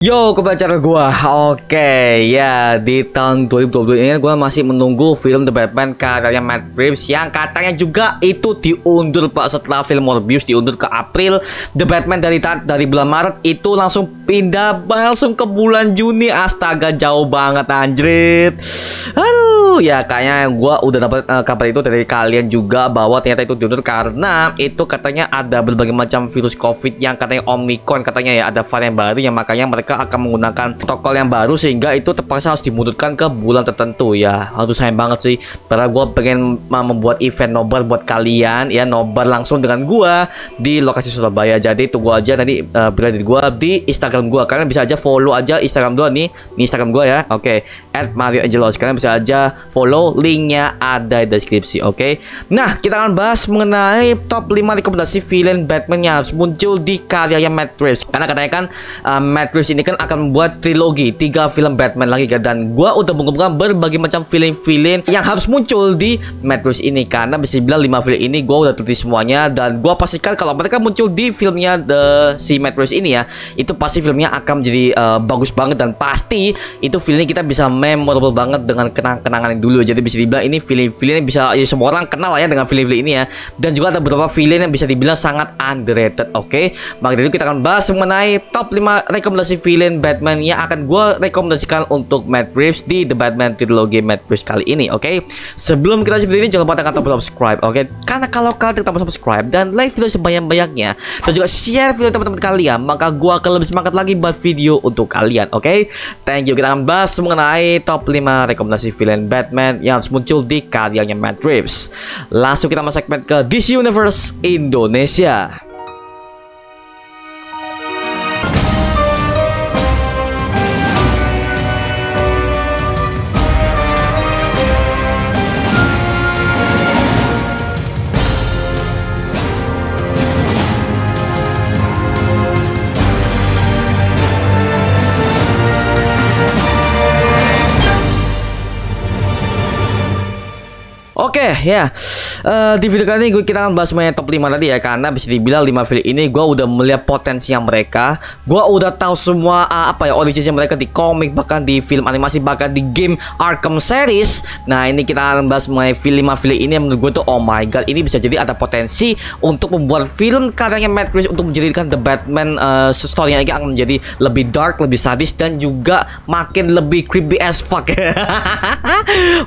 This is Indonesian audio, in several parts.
Yo, ke channel gua. Oke, ya di tahun 2020 ini gua masih menunggu film The Batman karyanya Matt Reeves yang katanya juga itu diundur Pak setelah film Morbius diundur ke April. The Batman dari bulan Maret itu langsung pindah langsung ke bulan Juni. Astaga, jauh banget anjrit. Aduh, ya kayaknya gua udah dapat kabar itu dari kalian juga bahwa ternyata itu diundur karena itu katanya ada berbagai macam virus COVID yang katanya Omicron katanya ya ada varian baru yang makanya mereka akan menggunakan protokol yang baru sehingga itu terpaksa harus dimundurkan ke bulan tertentu ya. Aduh sayang banget sih, karena gue pengen membuat event nobar buat kalian ya, nobar langsung dengan gue di lokasi Surabaya. Jadi tunggu aja nanti berada di gue di Instagram gue. Kalian bisa aja follow aja Instagram gue nih, Instagram gue ya. Oke, @MarioAngelos. Kalian bisa aja follow, linknya ada di deskripsi. Oke. Nah, kita akan bahas mengenai top 5 rekomendasi villain Batman yang harus muncul di karyanya Matt Reeves. Karena katanya kan Matt Reeves ini kan akan membuat trilogi 3 film Batman lagi kan, dan gua udah mengumpulkan berbagai macam villain yang harus muncul di Matt Reeves ini karena bisa dibilang 5 film ini gua udah teliti semuanya dan gua pastikan kalau mereka muncul di filmnya si Matt Reeves ini ya, itu pasti filmnya akan menjadi bagus banget dan pasti itu filmnya kita bisa memorable banget dengan kenangan yang dulu. Jadi bisa dibilang ini film-film yang bisa ya, semua orang kenal ya dengan film-film ini ya, dan juga ada beberapa film yang bisa dibilang sangat underrated. Oke, maka dari itu kita akan bahas mengenai top 5 rekomendasi villain Batman yang akan gue rekomendasikan untuk Matt Reeves di The Batman Trilogy Matt Reeves kali ini. Oke, sebelum kita lanjut video ini jangan lupa tekan tombol subscribe. Oke, karena kalau kalian tekan tombol subscribe dan like video sebanyak-banyaknya dan juga share video teman-teman kalian, maka gue akan lebih semangat lagi buat video untuk kalian. Oke, thank you. Kita akan bahas mengenai top 5 rekomendasi villain Batman yang harus muncul di karyanya Matt Reeves. Langsung kita masuk segmen ke DC Universe Indonesia. Oke ya, di video kali ini kita akan bahas semuanya top 5 tadi ya, karena bisa dibilang 5 film ini gue udah melihat potensi yang mereka, gue udah tahu semua apa ya originnya mereka di komik, bahkan di film animasi, bahkan di game Arkham series. Nah ini kita akan bahas mengenai 5 film ini yang menurut gue tuh oh my god, ini bisa jadi ada potensi untuk membuat film karyanya Matt Reeves untuk menjadikan The Batman story-nya lagi akan menjadi lebih dark, lebih sadis, dan juga makin lebih creepy as fuck.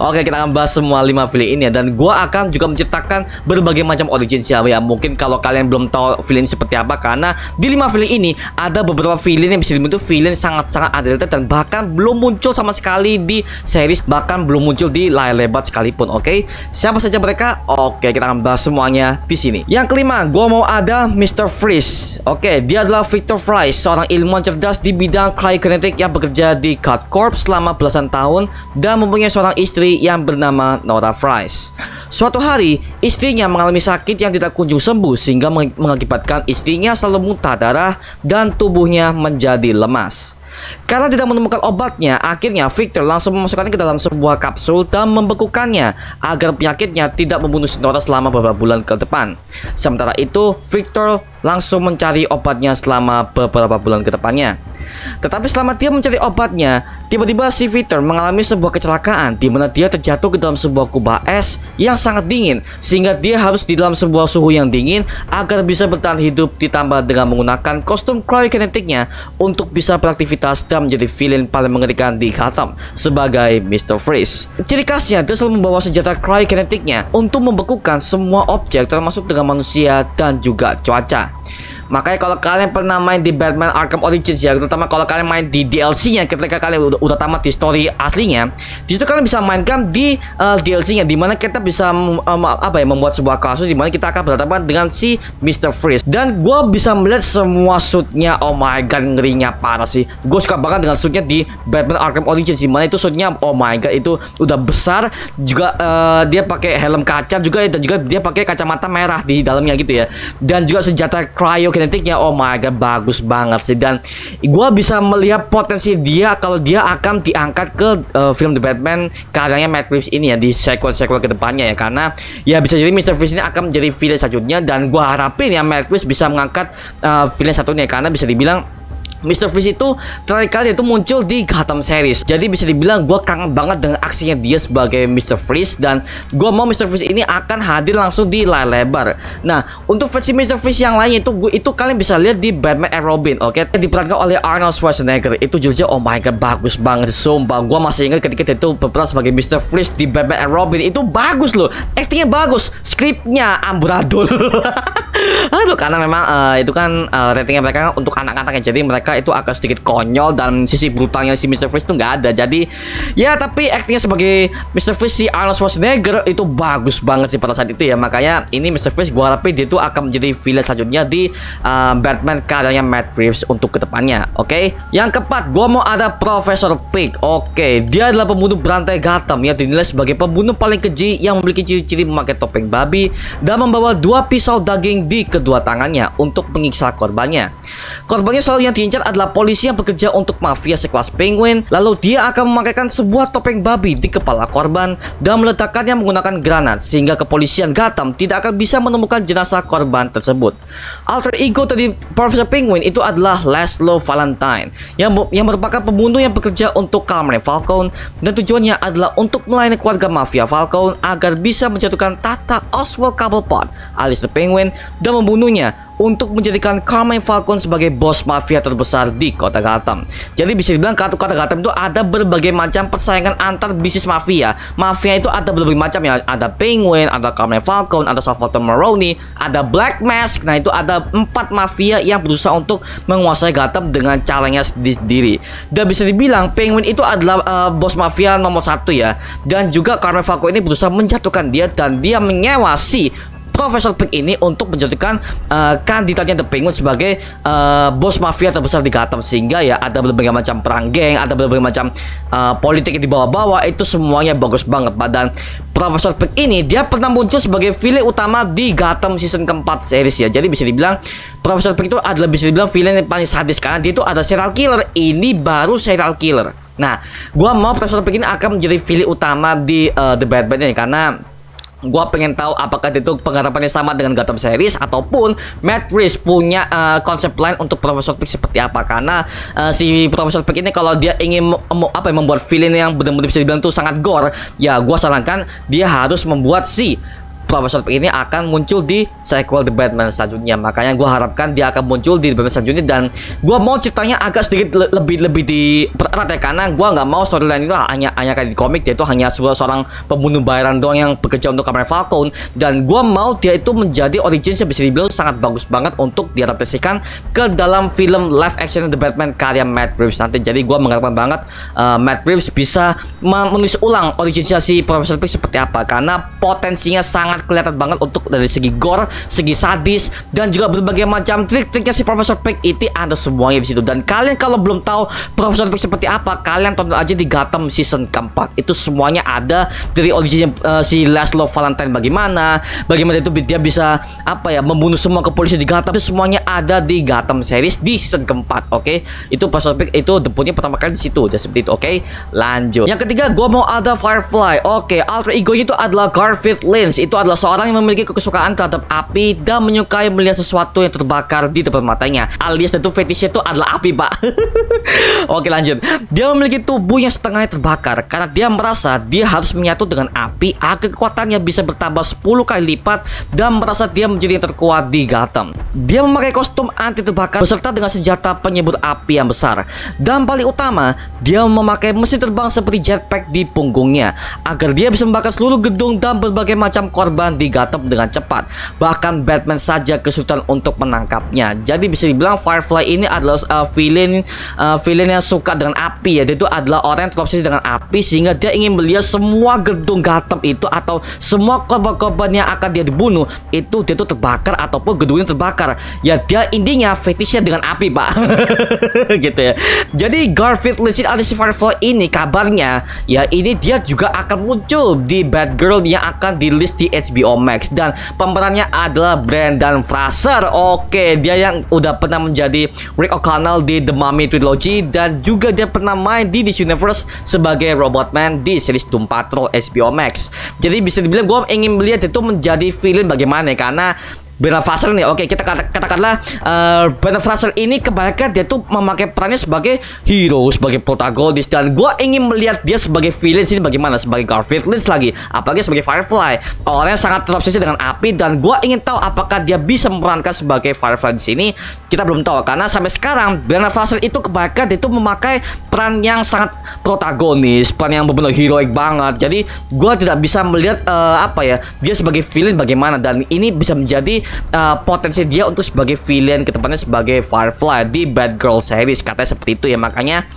Oke, kita akan bahas semua 5 film ini ya, dan gua akan juga menceritakan berbagai macam origin siapa ya. Mungkin kalau kalian belum tahu film seperti apa, karena di 5 film ini ada beberapa film yang bisa dibentuk film sangat-sangat underrated dan bahkan belum muncul sama sekali di series, bahkan belum muncul di layar lebar sekalipun. Oke, siapa saja mereka? Oke, kita akan bahas semuanya di sini. Yang kelima, gua mau ada Mr. Freeze. Oke, dia adalah Victor Fries, seorang ilmuwan cerdas di bidang cryokinetic yang bekerja di God Corp selama belasan tahun dan mempunyai seorang istri yang bernama Nora Fries. Suatu hari, istrinya mengalami sakit yang tidak kunjung sembuh sehingga mengakibatkan istrinya selalu muntah darah dan tubuhnya menjadi lemas. Karena tidak menemukan obatnya, akhirnya Victor langsung memasukkannya ke dalam sebuah kapsul dan membekukannya agar penyakitnya tidak membunuh Nora selama beberapa bulan ke depan. Sementara itu, Victor langsung mencari obatnya selama beberapa bulan ke depannya. Tetapi selama dia mencari obatnya, tiba-tiba si Victor mengalami sebuah kecelakaan di mana dia terjatuh ke dalam sebuah kubah es yang sangat dingin, sehingga dia harus di dalam sebuah suhu yang dingin agar bisa bertahan hidup, ditambah dengan menggunakan kostum cryokinetiknya untuk bisa beraktivitas dan menjadi villain paling mengerikan di Gotham sebagai Mr. Freeze. Ciri khasnya, dia selalu membawa senjata cryokinetiknya untuk membekukan semua objek termasuk dengan manusia dan juga cuaca. Makanya kalau kalian pernah main di Batman Arkham Origins ya, terutama kalau kalian main di DLC-nya ketika kalian udah tamat di story aslinya, disitu kalian bisa mainkan di DLC-nya, dimana kita bisa membuat sebuah kasus dimana kita akan berhadapan dengan si Mr. Freeze. Dan gue bisa melihat semua suitnya, oh my god, ngerinya parah sih. Gue suka banget dengan suitnya di Batman Arkham Origins, dimana itu suitnya oh my god itu udah besar, juga dia pakai helm kaca juga, dan juga dia pakai kacamata merah di dalamnya gitu ya, dan juga senjata cryo kinetiknya oh my god bagus banget sih. Dan gua bisa melihat potensi dia kalau dia akan diangkat ke film The Batman karyanya Matt Reeves ini ya di sequel-sequel kedepannya ya, karena ya bisa jadi Mr. Freeze ini akan menjadi villain selanjutnya, dan gua harapin ya Matt Reeves bisa mengangkat villain satunya karena bisa dibilang Mr. Freeze itu terakhir kali itu muncul di Gotham series. Jadi bisa dibilang gue kangen banget dengan aksinya dia sebagai Mr. Freeze, dan gue mau Mr. Freeze ini akan hadir langsung di layar lebar. Nah, untuk versi Mr. Freeze yang lainnya itu kalian bisa lihat di Batman and Robin, oke? Diperankan oleh Arnold Schwarzenegger. Itu jujur, oh my god, bagus banget, sumpah. Gue masih ingat ketika dia itu berperan sebagai Mr. Freeze di Batman and Robin. Itu bagus loh, aktingnya bagus, skripnya amburadul. Aduh, karena memang itu kan ratingnya mereka untuk anak-anak ya, jadi mereka itu agak sedikit konyol dan sisi brutalnya si Mr. Freeze itu nggak ada. Jadi ya, tapi aktingnya sebagai Mr. Freeze si Arnold Schwarzenegger itu bagus banget sih pada saat itu ya. Makanya ini Mr. Freeze gue harapin dia itu akan menjadi villain selanjutnya di Batman karyanya Matt Reeves untuk kedepannya. Oke, yang keempat gue mau ada Profesor Pig. Oke, dia adalah pembunuh berantai Gotham yang dinilai sebagai pembunuh paling keji yang memiliki ciri-ciri memakai topeng babi dan membawa 2 pisau daging di kedua tangannya untuk menyiksa korbannya. Korbannya selalu yang diincar adalah polisi yang bekerja untuk mafia sekelas Penguin. Lalu dia akan memakaikan sebuah topeng babi di kepala korban dan meledakkannya menggunakan granat, sehingga kepolisian Gotham tidak akan bisa menemukan jenazah korban tersebut. Alter ego dari Profesor Penguin itu adalah Laszlo Valentine yang merupakan pembunuh yang bekerja untuk Carmine Falcone, dan tujuannya adalah untuk melayani keluarga mafia Falcone agar bisa menjatuhkan Tata Oswald Cobblepot alias The Penguin dan membunuhnya untuk menjadikan Carmine Falcone sebagai bos mafia terbesar di kota Gotham. Jadi bisa dibilang kota Gotham itu ada berbagai macam persaingan antar bisnis mafia. Mafia itu ada berbagai macam ya. Ada Penguin, ada Carmine Falcone, ada Salvatore Maroni, ada Black Mask. Nah, itu ada 4 mafia yang berusaha untuk menguasai Gotham dengan caranya sendiri. Dan bisa dibilang Penguin itu adalah bos mafia nomor 1 ya. Dan juga Carmine Falcone ini berusaha menjatuhkan dia, dan dia menyewa si Profesor Pig ini untuk menjadikan kandidatnya The Penguin sebagai bos mafia terbesar di Gotham, sehingga ya ada berbagai macam perang geng, ada berbagai macam politik yang dibawa-bawa. Itu semuanya bagus banget, Pak. Dan Profesor Pig ini dia pernah muncul sebagai villain utama di Gotham season keempat series ya. Jadi bisa dibilang Profesor Pig itu adalah bisa dibilang villain yang paling sadis, karena dia itu ada serial killer. Ini baru serial killer. Nah, gua mau Profesor Pig ini akan menjadi villain utama di The Batman ini, karena gua pengen tahu apakah itu pengharapannya sama dengan Gotham series ataupun Matt Reeves punya konsep lain untuk Profesor Pig seperti apa. Karena si Profesor Pig ini kalau dia ingin membuat villain yang benar-benar bisa dibilang tuh sangat gore, ya gua sarankan dia harus membuat si Profesor Pig ini akan muncul di sequel The Batman selanjutnya. Makanya gue harapkan dia akan muncul di The Batman selanjutnya, dan gue mau ceritanya agak sedikit lebih dipererat ya, karena gue nggak mau storyline itu hanya kayak di komik, dia itu hanya seorang pembunuh bayaran doang yang bekerja untuk Carmine Falcone. Dan gue mau dia itu menjadi origin yang bisa dibilang sangat bagus banget untuk diadaptasikan ke dalam film live action The Batman karya Matt Reeves nanti. Jadi gue mengharapkan banget Matt Reeves bisa menulis ulang originnya si Profesor Pig seperti apa, karena potensinya sangat kelihatan banget untuk dari segi gore, segi sadis, dan juga berbagai macam trik-triknya si Profesor Pig itu ada semuanya di situ. Dan kalian kalau belum tahu Profesor Pig seperti apa, kalian tonton aja di Gotham season keempat. Itu semuanya ada dari originnya si Laszlo Valentine bagaimana itu dia bisa membunuh semua kepolisian di Gotham. Itu semuanya ada di Gotham series di season keempat. Oke, itu Profesor Pig itu debutnya pertama kali di situ, jadi seperti itu. Oke, lanjut. Yang ketiga, gue mau ada Firefly. Oke, alter egonya itu adalah Garfield Lynch. Itu adalah seorang yang memiliki kesukaan terhadap api dan menyukai melihat sesuatu yang terbakar di depan matanya, alias itu fetishnya itu adalah api, Pak. Oke, lanjut. Dia memiliki tubuh yang setengahnya terbakar karena dia merasa dia harus menyatu dengan api agar kekuatannya bisa bertambah 10 kali lipat, dan merasa dia menjadi yang terkuat di Gotham. Dia memakai kostum anti terbakar beserta dengan senjata penyembur api yang besar, dan paling utama dia memakai mesin terbang seperti jetpack di punggungnya agar dia bisa membakar seluruh gedung dan berbagai macam korban di Gotham dengan cepat. Bahkan Batman saja kesulitan untuk menangkapnya. Jadi bisa dibilang Firefly ini adalah villain yang suka dengan api ya. Dia itu adalah orang yang terobsesi dengan api, sehingga dia ingin melihat semua gedung Gotham itu atau semua korban-korban yang akan dia dibunuh itu dia itu terbakar ataupun gedungnya terbakar. Ya, dia intinya fetishnya dengan api, Pak. Gitu ya. Jadi Garfield Lynch alias Firefly ini kabarnya ya ini dia juga akan muncul di Batgirl yang akan dirilis di HBO Max, dan pemerannya adalah Brendan Fraser. Oke, dia yang udah pernah menjadi Rick O'Connell di The Mummy Trilogy, dan juga dia pernah main di DC Universe sebagai Robotman di series Doom Patrol HBO Max. Jadi bisa dibilang gue ingin melihat itu menjadi villain bagaimana, karena Brendan Fraser nih. Oke, kita katakanlah Brendan Fraser ini kebanyakan dia tuh memakai perannya sebagai hero, sebagai protagonis, dan gue ingin melihat dia sebagai villain sini bagaimana, sebagai Garfield Lynch lagi, apalagi sebagai Firefly, orangnya sangat terobsesi dengan api, dan gue ingin tahu apakah dia bisa memerankan sebagai Firefly di sini. Kita belum tahu karena sampai sekarang Brendan Fraser itu kebanyakan dia tuh memakai peran yang sangat protagonis, peran yang benar-benar heroik banget. Jadi gue tidak bisa melihat dia sebagai villain bagaimana, dan ini bisa menjadi potensi dia untuk sebagai villain ke depannya sebagai Firefly di Batgirl series, katanya seperti itu ya. Makanya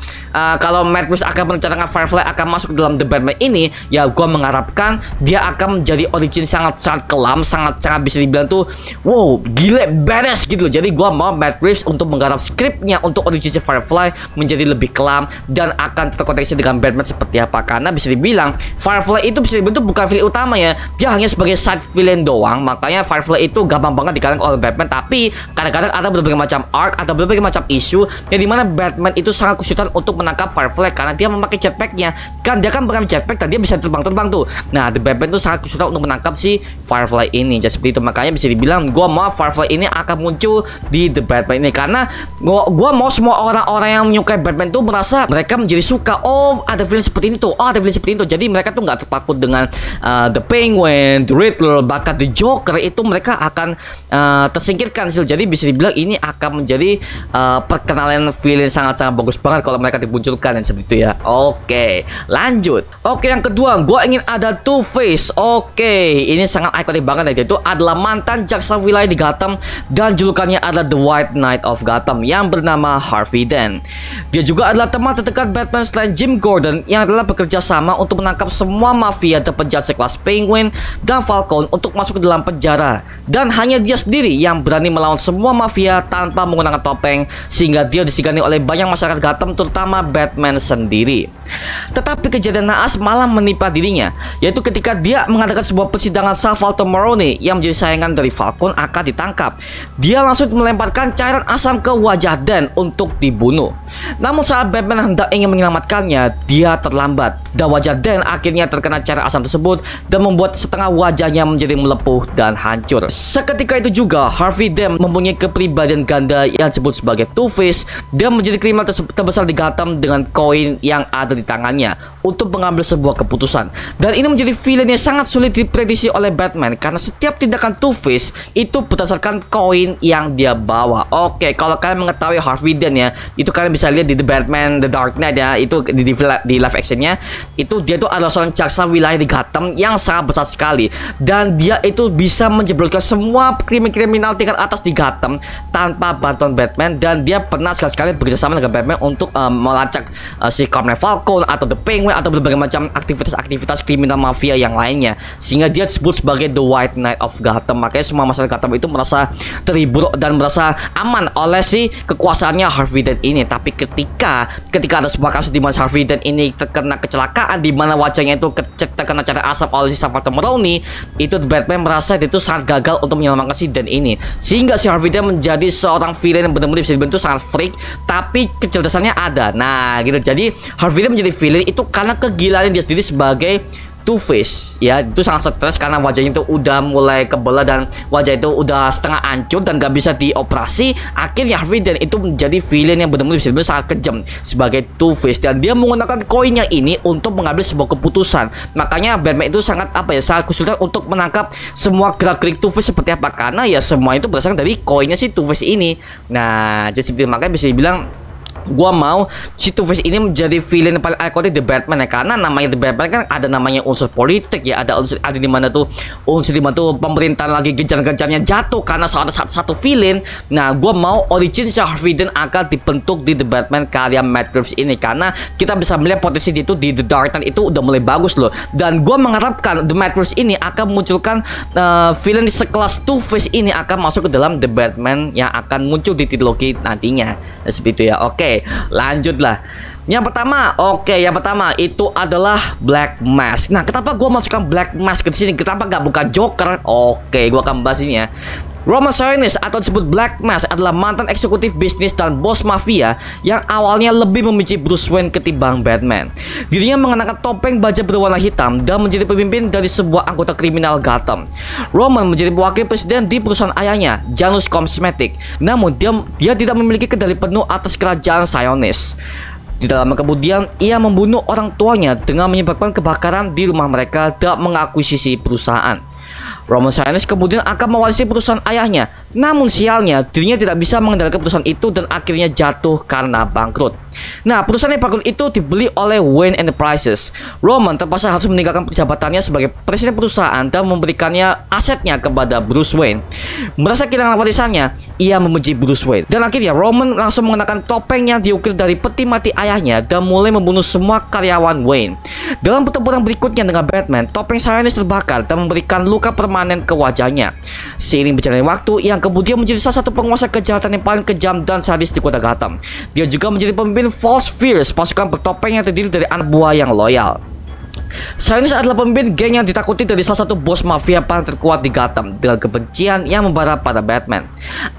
kalau Matt Reeves akan merencanakan Firefly akan masuk dalam The Batman ini, ya gue mengharapkan dia akan menjadi origin sangat kelam, sangat bisa dibilang tuh wow, gile, badass gitu loh. Jadi gue mau Matt Reeves untuk menggarap skripnya untuk origin Firefly menjadi lebih kelam dan akan terkoneksi dengan Batman seperti apa, karena bisa dibilang Firefly itu bisa dibilang tuh bukan villain utama ya, dia hanya sebagai side villain doang. Makanya Firefly itu gampang banget dikalahkan oleh Batman, tapi kadang-kadang ada berbagai macam arc atau berbagai macam isu yang dimana Batman itu sangat kesulitan untuk menangkap Firefly karena dia memakai jetpacknya. Kan dia kan pakai jetpack dan dia bisa terbang tuh. Nah, The Batman itu sangat kesulitan untuk menangkap si Firefly ini. Jadi seperti itu, makanya bisa dibilang gua mau Firefly ini akan muncul di The Batman ini, karena gua mau semua orang-orang yang menyukai Batman tuh merasa mereka menjadi suka, oh ada villain seperti ini tuh, oh ada villain seperti itu. Jadi mereka tuh nggak terpaku dengan The Penguin, The Riddler, bahkan The Joker, itu mereka akan tersingkirkan sih. Jadi bisa dibilang ini akan menjadi perkenalan villain sangat-sangat bagus banget kalau mereka dimunculkan dan seperti itu ya. Oke, lanjut. Oke, yang kedua gue ingin ada Two-Face. Oke, ini sangat ikonik banget ya. Itu adalah mantan jaksa wilayah di Gotham dan julukannya adalah The White Knight of Gotham yang bernama Harvey Dent. Dia juga adalah teman terdekat Batman selain Jim Gordon yang adalah bekerja sama untuk menangkap semua mafia dan penjahat sekelas Penguin dan Falcone untuk masuk ke dalam penjara, dan hanya dia sendiri yang berani melawan semua mafia tanpa menggunakan topeng, sehingga dia disegani oleh banyak masyarakat Gotham, terutama Batman sendiri. Tetapi kejadian naas malah menimpa dirinya, yaitu ketika dia mengadakan sebuah persidangan, Salvatore Maroni yang menjadi sayangan dari Falcone akan ditangkap. Dia langsung melemparkan cairan asam ke wajah Dan untuk dibunuh. Namun saat Batman hendak ingin menyelamatkannya, dia terlambat dan wajah Dan akhirnya terkena cairan asam tersebut dan membuat setengah wajahnya menjadi melepuh dan hancur. Seketika itu juga Harvey Dent mempunyai kepribadian ganda yang disebut sebagai Two-Face dan menjadi kriminal terbesar di Gotham dengan koin yang ada di tangannya untuk mengambil sebuah keputusan. Dan ini menjadi villain yang sangat sulit diprediksi oleh Batman karena setiap tindakan Two-Face itu berdasarkan koin yang dia bawa. Oke, kalau kalian mengetahui Harvey Dent ya, itu kalian bisa lihat di The Batman The Dark Knight ya, itu di live actionnya, itu dia tuh adalah seorang jaksa wilayah di Gotham yang sangat besar sekali, dan dia itu bisa menjebloskan semua kriminal tingkat atas di Gotham tanpa bantuan Batman, dan dia pernah sekali-sekali bekerjasama dengan Batman untuk melacak si Carmine Falcone atau The Penguin atau berbagai macam aktivitas kriminal mafia yang lainnya, sehingga dia disebut sebagai The White Knight of Gotham. Makanya semua masyarakat Gotham itu merasa terhibur dan merasa aman oleh si kekuasaannya Harvey Dent ini. Tapi ketika ada sebuah kasus di mana Harvey Dent ini terkena kecelakaan di mana wajahnya itu terkena cairan asap oleh si Salvatore Maroni, itu Batman merasa itu sangat gagal untuk menyelamatkan si Dent ini, sehingga si Harvey Dent menjadi seorang villain yang benar-benar bisa dibentuk sangat freak tapi kecerdasannya ada. Nah gitu, jadi Harvey Dent menjadi villain itu karena kegilaan dia sendiri sebagai Two-Face ya. Itu sangat stres karena wajahnya itu udah mulai kebelah dan wajah itu udah setengah hancur dan gak bisa dioperasi. Akhirnya Harvey Dent itu menjadi villain yang benar-benar bisa dibilang sangat kejam sebagai Two-Face, dan dia menggunakan koinnya ini untuk mengambil sebuah keputusan. Makanya Batman itu sangat sangat kesulitan untuk menangkap semua gerak-gerik Two-Face seperti apa, karena ya semua itu berdasarkan dari koinnya si Two-Face ini. Nah jadi seperti makanya bisa dibilang gua mau si Two-Face ini menjadi villain yang paling ikonik The Batman ya, karena namanya The Batman kan ada namanya unsur politik ya, ada di mana tuh unsur di mana tuh pemerintahan lagi gencar-gencarnya jatuh karena satu villain. Nah, gua mau origin si Harvey Dent akan dibentuk di The Batman karya Matt Reeves ini, karena kita bisa melihat potensi itu di The Dark Knight itu udah mulai bagus loh, dan gua mengharapkan The Matt Reeves ini akan memunculkan villain di sekelas Two-Face ini akan masuk ke dalam The Batman yang akan muncul di trilogi nantinya. Nah, seperti itu ya. Oke, lanjutlah. Yang pertama itu adalah Black Mask. Nah, kenapa gue masukkan Black Mask ke sini? Kenapa gak buka Joker? Oke, gue akan bahas ini ya. Roman Sionis atau disebut Black Mask adalah mantan eksekutif bisnis dan bos mafia yang awalnya lebih membenci Bruce Wayne ketimbang Batman. Dirinya mengenakan topeng baja berwarna hitam dan menjadi pemimpin dari sebuah anggota kriminal Gotham. Roman menjadi wakil presiden di perusahaan ayahnya, Janus Cosmetic. Namun dia tidak memiliki kendali penuh atas kerajaan Sionis. Tidak lama kemudian, ia membunuh orang tuanya dengan menyebabkan kebakaran di rumah mereka dan mengakuisisi perusahaan. Roman Sionis kemudian akan mewarisi perusahaan ayahnya. Namun sialnya, dirinya tidak bisa mengendalikan perusahaan itu dan akhirnya jatuh karena bangkrut. Nah, perusahaan yang bangkrut itu dibeli oleh Wayne Enterprises. Roman terpaksa harus meninggalkan jabatannya sebagai presiden perusahaan dan memberikannya asetnya kepada Bruce Wayne. Merasa kehilangan warisannya, ia membenci Bruce Wayne. Dan akhirnya Roman langsung mengenakan topeng yang diukir dari peti mati ayahnya dan mulai membunuh semua karyawan Wayne. Dalam pertempuran berikutnya dengan Batman, topeng Sionis terbakar dan memberikan luka permanen ke wajahnya. Seiring berjalannya waktu, yang kemudian menjadi salah satu penguasa kejahatan yang paling kejam dan sadis di kota Gotham. Dia juga menjadi pemimpin False Fears, pasukan bertopeng yang terdiri dari anak buah yang loyal. Sionis adalah pemimpin geng yang ditakuti dari salah satu bos mafia paling terkuat di Gotham dengan kebencian yang membara pada Batman.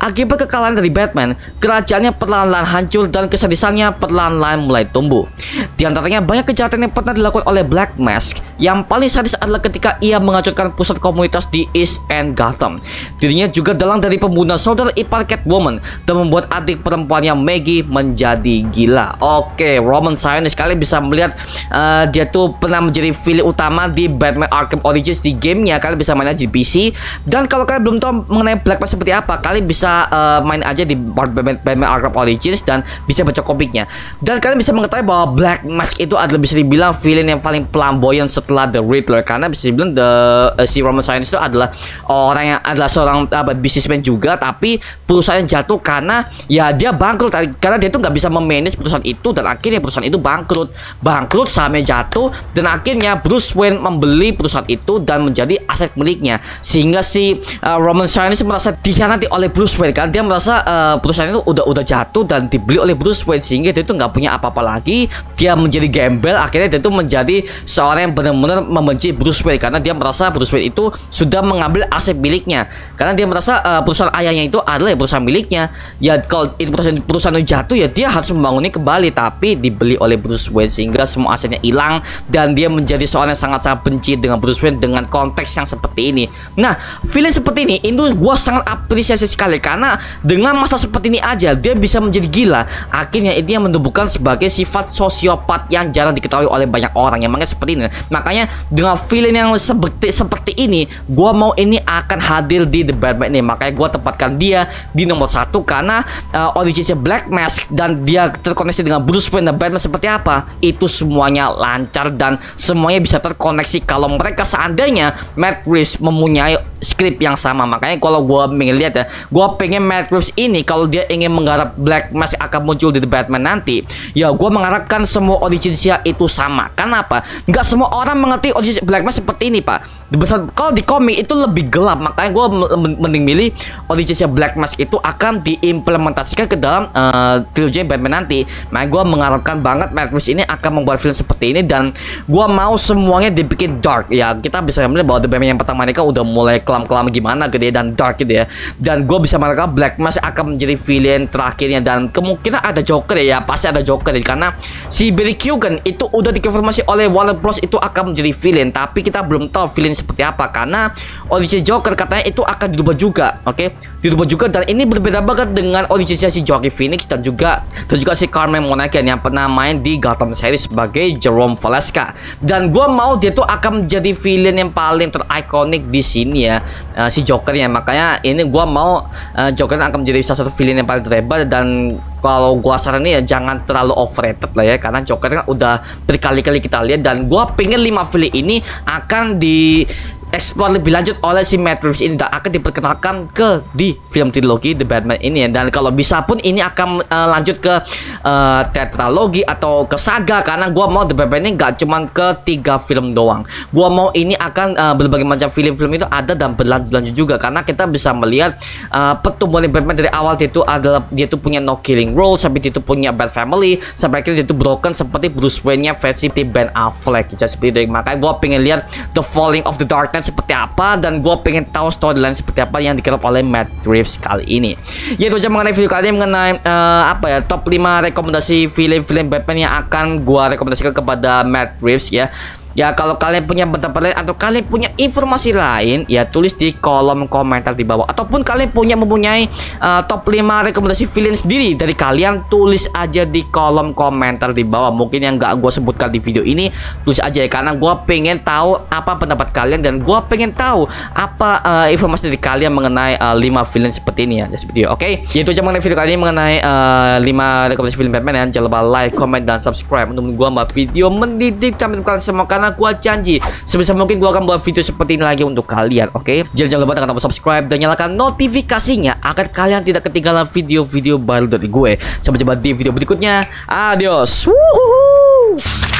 Akibat kekalahan dari Batman, kerajaannya perlahan-lahan hancur dan kesadisannya perlahan-lahan mulai tumbuh. Di antaranya banyak kejahatan yang pernah dilakukan oleh Black Mask. Yang paling sadis adalah ketika ia menghancurkan pusat komunitas di East End Gotham. Dirinya juga dalang dari pembunuhan saudara ipar Catwoman dan membuat adik perempuannya Maggie menjadi gila. Oke, Roman Sionis, kalian bisa melihat dia tuh pernah menjadi villain utama di Batman Arkham Origins di gamenya. Kalian bisa main aja di PC. Dan kalau kalian belum tahu mengenai Black Mask seperti apa, kalian bisa main aja di Batman Arkham Origins dan bisa baca komiknya. Dan kalian bisa mengetahui bahwa Black Mask itu adalah bisa dibilang villain yang paling flamboyan setelah The Riddler, karena bisa dibilang si Roman Sionis itu adalah orang yang adalah seorang bisnismen juga, tapi perusahaan jatuh karena ya dia bangkrut, karena dia itu nggak bisa memanage perusahaan itu dan akhirnya perusahaan itu bangkrut, sahamnya jatuh dan akhirnya Bruce Wayne membeli perusahaan itu dan menjadi aset miliknya, sehingga si Roman Sionis merasa dikhianati oleh Bruce Wayne, kan dia merasa perusahaan itu udah jatuh dan dibeli oleh Bruce Wayne, sehingga dia itu nggak punya apa-apa lagi. Dia menjadi gembel, akhirnya dia itu menjadi seorang yang benar-benar membenci Bruce Wayne karena dia merasa Bruce Wayne itu sudah mengambil aset miliknya, karena dia merasa perusahaan ayahnya itu adalah perusahaan miliknya. Ya kalau itu perusahaan itu jatuh, ya dia harus membangunnya kembali, tapi dibeli oleh Bruce Wayne sehingga semua asetnya hilang dan dia menjadi seorang yang sangat-sangat benci dengan Bruce Wayne dengan konteks yang seperti ini. Nah, villain seperti ini itu gue sangat apresiasi sekali karena dengan masa seperti ini aja dia bisa menjadi gila. Akhirnya ini yang menumbuhkan sebagai sifat sosiopat yang jarang diketahui oleh banyak orang, yang makanya seperti ini. Makanya dengan villain yang seperti ini, gue mau ini akan hadir di The Batman ini. Makanya gue tempatkan dia di nomor 1 karena originnya Black Mask dan dia terkoneksi dengan Bruce Wayne dan Batman seperti apa, itu semuanya lancar dan semuanya bisa terkoneksi kalau mereka seandainya Matt Reeves mempunyai skrip yang sama. Makanya kalau gue pengen lihat ya, gue pengen Matt Reeves ini kalau dia ingin menggarap Black Mask akan muncul di The Batman nanti, ya gue mengharapkan semua originnya itu sama. Kenapa? Nggak semua orang mengerti origin Black Mask seperti ini, Pak. Kalau di komik itu lebih gelap, makanya gue mending milih originnya Black Mask itu akan diimplementasikan ke dalam trilogi Batman nanti. Makanya gue mengharapkan banget Matt Reeves ini akan membuat film seperti ini dan gue mau semuanya dibikin dark. Ya kita bisa melihat bahwa The Batman yang pertama mereka udah mulai kelam-kelam gimana gitu ya, dan dark gitu ya. Dan gue bisa mengharapkan Black Mask akan menjadi villain terakhirnya dan kemungkinan ada Joker ya, pasti ada Joker ya, karena si Barry Keoghan itu udah dikonfirmasi oleh Warner Bros itu akan menjadi villain, tapi kita belum tahu villain seperti apa karena origin Joker katanya itu akan dirubah juga. Oke, dirubah juga dan ini berbeda banget dengan originnya si Joaquin Phoenix dan juga si Carmen Monaghan yang pernah main di Gotham series sebagai Jerome Valeska. Dan gue mau dia tuh akan menjadi villain yang paling terikonik di sini ya, si Joker ya. Makanya ini gue mau Joker akan menjadi salah satu villain yang paling terhebat dan kalau gua saranin ya jangan terlalu overrated lah ya, karena Joker kan udah berkali-kali kita lihat dan gua pengen 5 villain ini akan di explore lebih lanjut oleh si Matt Reeves ini dan akan diperkenalkan di film trilogi The Batman ini ya. Dan kalau bisa pun ini akan lanjut ke tetralogi atau ke saga, karena gua mau The Batman ini gak cuman ke 3 film doang. Gua mau ini akan berbagai macam film-film itu ada dan berlanjut juga, karena kita bisa melihat pertumbuhan Batman dari awal dia itu punya no killing rule, sampai dia itu punya bad family, sampai akhirnya dia itu broken seperti Bruce Wayne-nya versi Ben Affleck gitu, seperti itu. Makanya gua pengen lihat The Falling of the Dark Knight storyline seperti apa, dan gue pengen tahu storyline seperti apa yang digarap oleh Matt Reeves kali ini. Yaitu aja mengenai video kali ini mengenai top 5 rekomendasi film-film Batman yang akan gue rekomendasikan kepada Matt Reeves ya. Ya, kalau kalian punya pendapat lain atau kalian punya informasi lain, ya tulis di kolom komentar di bawah. Ataupun kalian mempunyai top 5 rekomendasi film sendiri dari kalian, tulis aja di kolom komentar di bawah. Mungkin yang gak gue sebutkan di video ini, tulis aja ya, karena gue pengen tahu apa pendapat kalian, dan gue pengen tahu apa informasi dari kalian mengenai 5 film seperti ini ya, seperti itu. Oke, itu aja mengenai video kali ini mengenai 5 rekomendasi film Batman ya. Jangan lupa like, comment, dan subscribe untuk gue buat video mendidik kalian semua, karena gua janji sebisa mungkin gua akan buat video seperti ini lagi untuk kalian. Oke, jangan lupa tekan tombol subscribe dan nyalakan notifikasinya agar kalian tidak ketinggalan video-video baru dari gue. Sampai jumpa di video berikutnya. Adios. Woohoo.